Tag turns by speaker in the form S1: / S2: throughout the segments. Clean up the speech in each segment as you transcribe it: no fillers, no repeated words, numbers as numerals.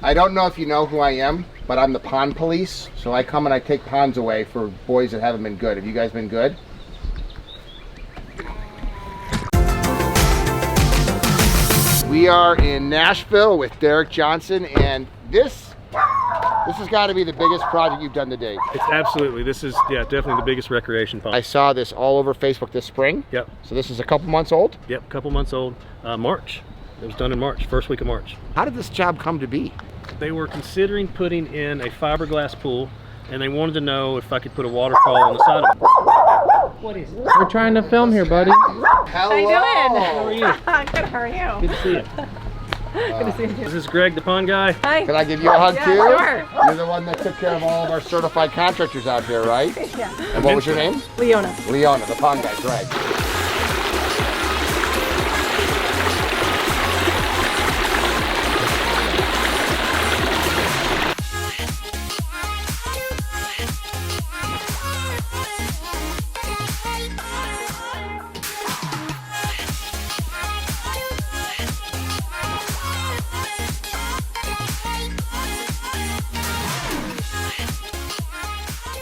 S1: I don't know if you know who I am, but I'm the pond police. So I come and I take ponds away for boys that haven't been good. Have you guys been good? We are in Nashville with Derek Johnson, and this has got to be the biggest project you've done to date.
S2: It's absolutely, this is, yeah, definitely the biggest recreation pond.
S1: I saw this all over Facebook this spring.
S2: Yep.
S1: So this is a couple months old?
S2: Yep, a couple months old. March. It was done in March, first week of March.
S1: How did this job come to be?
S2: They were considering putting in a fiberglass pool, and they wanted to know if I could put a waterfall on the side of it. What is it?
S3: We're trying to film here, buddy.
S1: Hello.
S4: How you doing?
S2: How are you?
S4: Good, how are you?
S2: Good to see you.
S4: Good to see you.
S2: This is Greg, the pond guy.
S4: Hi.
S1: Can I give you a hug too?
S4: Sure.
S1: You're the one that took care of all of our certified contractors out here, right?
S4: Yeah.
S1: And what was your name?
S4: Leona.
S1: Leona, the pond guy, Greg.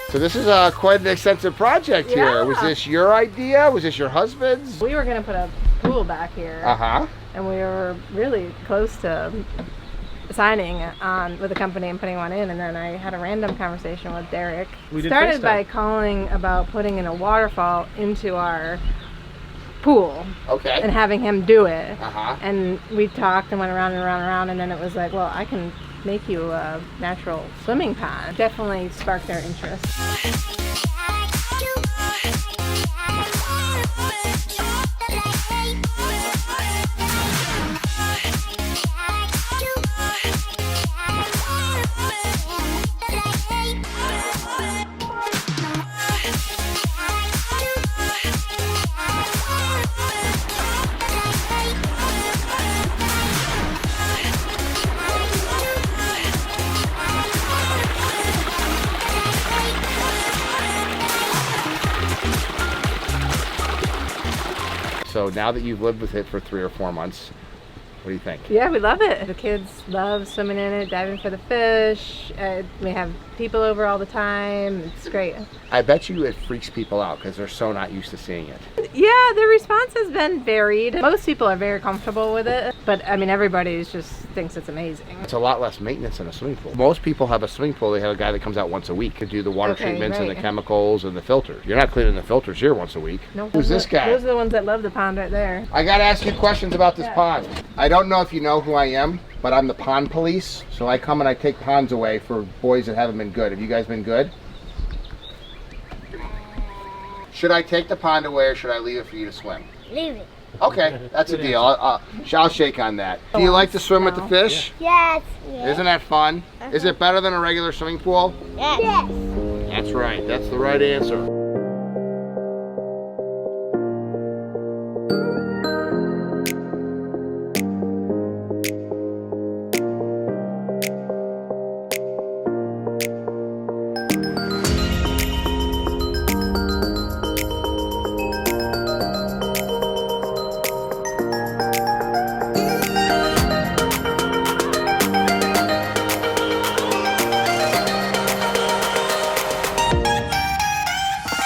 S1: So this is quite an extensive project here.
S4: Yeah.
S1: Was this your idea? Was this your husband's?
S4: We were gonna put a pool back here, and we were really close to signing on with a company and putting one in, and then I had a random conversation with Derek.
S2: We did
S4: Started
S2: FaceTime.
S4: by calling about putting in a waterfall into our pool
S1: Okay.
S4: and having him do it.
S1: Uh-huh.
S4: And we talked and went around and around and around, and then it was like, well, I can make you a natural swimming pond. Definitely sparked their interest.
S1: So now that you've lived with it for 3 or 4 months, what do you think?
S4: Yeah, we love it. The kids love swimming in it, diving for the fish. We have people over all the time. It's great.
S1: I bet you it freaks people out because they're so not used to seeing it.
S4: Yeah, the response has been varied. Most people are very comfortable with it, but I mean, everybody just thinks it's amazing.
S1: It's a lot less maintenance than a swimming pool. Most people have a swimming pool, they have a guy that comes out once a week to do the water
S4: Okay,
S1: treatments and the
S4: right.
S1: chemicals and the filters. You're not cleaning the filters here once a week.
S4: No,
S1: Who's this guy?
S4: Those are the ones that love the pond right there.
S1: I gotta ask you questions about this
S4: Yeah.
S1: pond. I don't know if you know who I am, but I'm the pond police. So I come and I take ponds away for boys that haven't been good. Have you guys been good? Should I take the pond away or should I leave it for you to swim?
S5: Leave it.
S1: Okay, that's a deal. I'll shake on that. Do you like to swim with the fish?
S5: Yes.
S1: Isn't that fun? Is it better than a regular swimming pool?
S5: Yes.
S1: That's right. That's the right answer.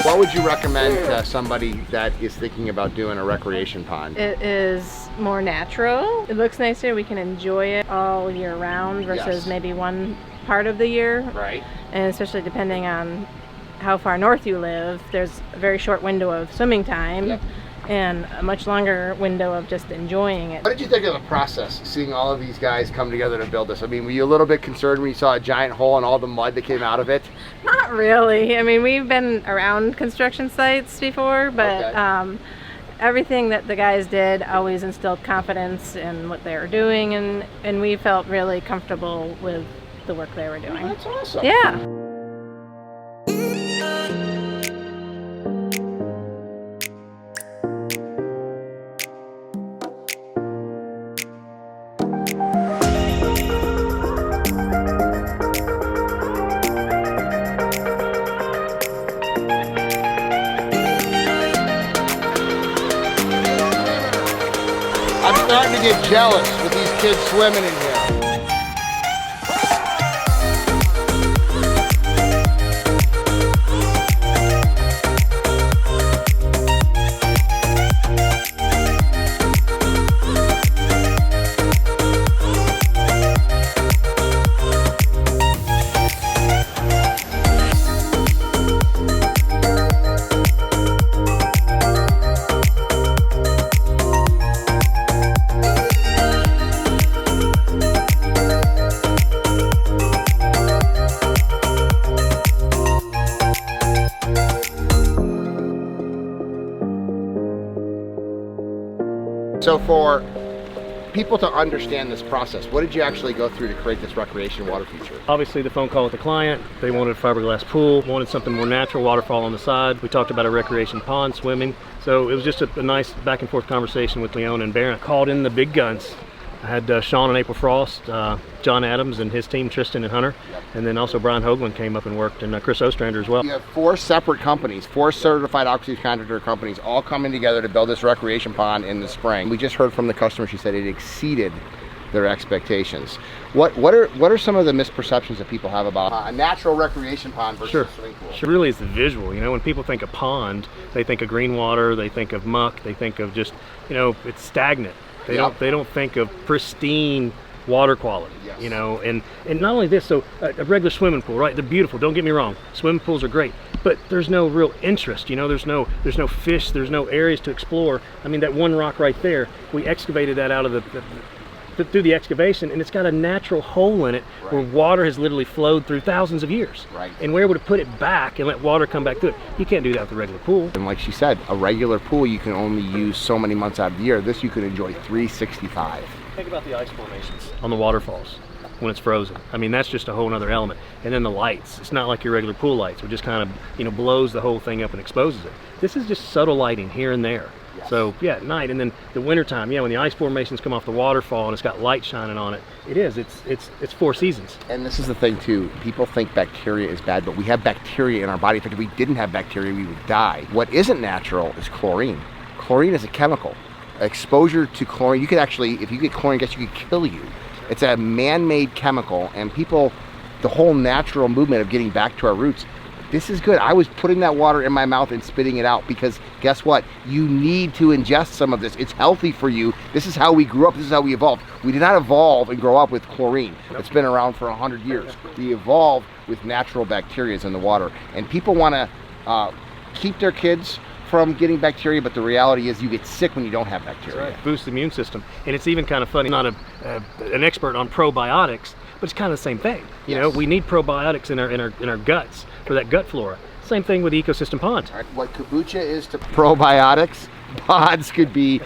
S1: What would you recommend to somebody that is thinking about doing a recreation pond?
S4: It is more natural. It looks nicer. We can enjoy it all year round versus
S1: Yes.
S4: maybe one part of the year.
S1: Right.
S4: And especially depending on how far north you live, there's a very short window of swimming time.
S1: Yep.
S4: And a much longer window of just enjoying it.
S1: What did you think of the process, seeing all of these guys come together to build this? I mean, were you a little bit concerned when you saw a giant hole and all the mud that came out of it?
S4: Not really. I mean, we've been around construction sites before, but
S1: Okay.
S4: everything that the guys did always instilled confidence in what they were doing, and we felt really comfortable with the work they were doing.
S1: That's awesome.
S4: Yeah.
S1: I'm starting to get jealous with these kids swimming in here. for people to understand this process, what did you actually go through to create this recreation water feature?
S2: Obviously the phone call with the client, they wanted a fiberglass pool, wanted something more natural, waterfall on the side. We talked about a recreation pond, swimming. So it was just a nice back and forth conversation with Leona and Barron. Called in the big guns. I had Sean and April Frost, John Adams and his team, Tristan and Hunter, and then also Brian Hoagland came up and worked, and Chris Ostrander as well.
S1: You have 4 separate companies, 4 certified oxy contractor companies, all coming together to build this recreation pond in the spring. We just heard from the customer, she said it exceeded their expectations. What are some of the misperceptions that people have about a natural recreation pond versus a swimming pool?
S2: Sure, really is the visual. You know, when people think of pond, they think of green water, they think of muck, they think of just, you know, it's stagnant. They don't think of pristine water quality, you know, and not only this, so a regular swimming pool, right? They're beautiful, don't get me wrong. Swimming pools are great, but there's no real interest, you know, there's no fish, there's no areas to explore. I mean, that one rock right there, we excavated that out of through the excavation, and it's got a natural hole in it where water has literally flowed through thousands of years. And we're able to put it back and let water come back through it. You can't do that with a regular pool.
S1: And like she said, a regular pool you can only use so many months out of the year. This you can enjoy 365.
S2: Think about the ice formations on the waterfalls when it's frozen. I mean, that's just a whole other element. And then the lights. It's not like your regular pool lights, which just kind of, you know, blows the whole thing up and exposes it. This is just subtle lighting here and there. So yeah, at night, and then the wintertime, when the ice formations come off the waterfall and it's got light shining on it, it's 4 seasons.
S1: And this is the thing too, people think bacteria is bad, but we have bacteria in our body. In fact, if we didn't have bacteria, we would die. What isn't natural is chlorine. Chlorine is a chemical. Exposure to chlorine, you could actually, if you get chlorine gas, you could kill you. It's a man-made chemical, and people, the whole natural movement of getting back to our roots, this is good. I was putting that water in my mouth and spitting it out because guess what? You need to ingest some of this. It's healthy for you. This is how we grew up. This is how we evolved. We did not evolve and grow up with chlorine. It's been around for 100 years. We evolved with natural bacteria in the water. And people want to keep their kids from getting bacteria, but the reality is you get sick when you don't have bacteria.
S2: That's right. Boosts the immune system. And it's even kind of funny, I'm not an expert on probiotics, but it's kind of the same thing. You know, we need probiotics in our guts for that gut flora. Same thing with ecosystem ponds.
S1: Right. What kombucha is to probiotics, ponds could be,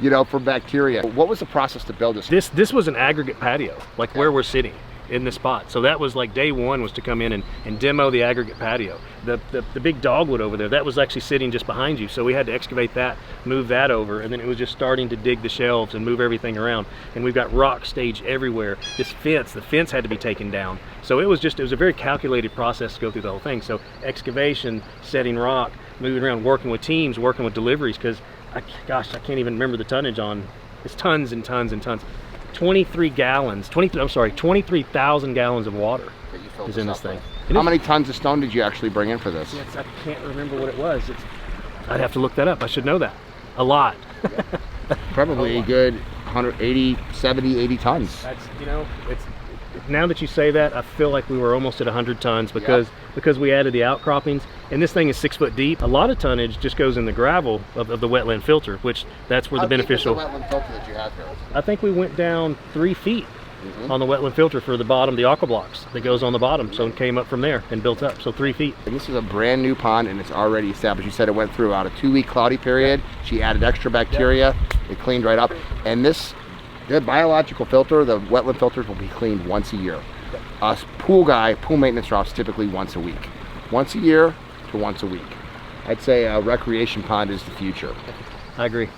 S1: you know, for bacteria. What was the process to build this?
S2: This was an aggregate patio, like where we're sitting in the spot. So that was like day one, was to come in and demo the aggregate patio. The big dogwood over there, that was actually sitting just behind you. So we had to excavate that, move that over, and then it was just starting to dig the shelves and move everything around. And we've got rock staged everywhere. The fence had to be taken down. So it was a very calculated process to go through the whole thing. So excavation, setting rock, moving around, working with teams, working with deliveries, because I can't even remember the tonnage on, it's tons and tons and tons. 23,000 gallons of water is in this thing.
S1: How many tons of stone did you actually bring in for this?
S2: Yes, I can't remember what it was. I'd have to look that up. I should know that. A lot.
S1: Probably a good 180, 70, 80 tons.
S2: That's, you know, now that you say that, I feel like we were almost at 100 tons because we added the outcroppings, and this thing is 6 foot deep. A lot of tonnage just goes in the gravel of the wetland filter, which that's where the beneficial.
S1: How deep is the wetland filter that you have here?
S2: I think we went down 3 feet on the wetland filter for the bottom, the aqua blocks that goes on the bottom. So it came up from there and built up, so 3 feet.
S1: And this is a brand new pond, and it's already established. You said it went through about a 2-week cloudy period. She added extra bacteria. It cleaned right up. And the biological filter, the wetland filters, will be cleaned once a year. Us pool maintenance routes typically once a week. Once a year to once a week. I'd say a recreation pond is the future.
S2: I agree.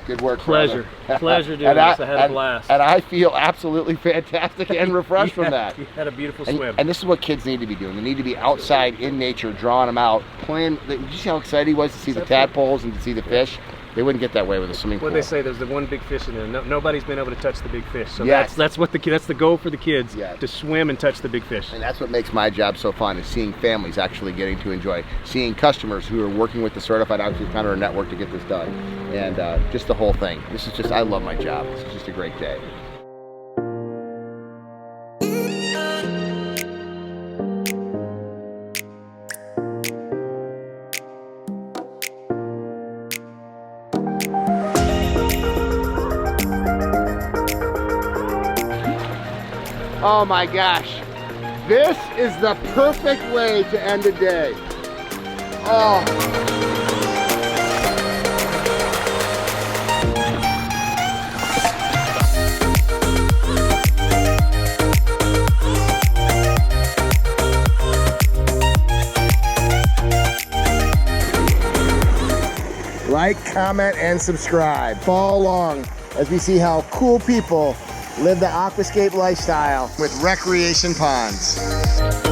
S1: Good work.
S2: Pleasure. Pleasure doing this. I had a blast.
S1: And I feel absolutely fantastic and refreshed from that.
S2: You had a beautiful swim.
S1: And this is what kids need to be doing. They need to be outside in nature, drawing them out, playing. Did you see how excited he was to see the tadpoles and to see the fish? They wouldn't get that way with a swimming pool.
S2: What they say, there's the one big fish in there. Nobody's been able to touch the big fish. So that's the goal for the kids, to swim and touch the big fish.
S1: And that's what makes my job so fun, is seeing families actually getting to enjoy, seeing customers who are working with the Certified Oxy Contractor Network to get this done, and just the whole thing. This is just, I love my job. This is just a great day. Oh my gosh, this is the perfect way to end a day. Oh. like, comment, and subscribe. Follow along as we see how cool people live the aquascape lifestyle with Recreation Ponds.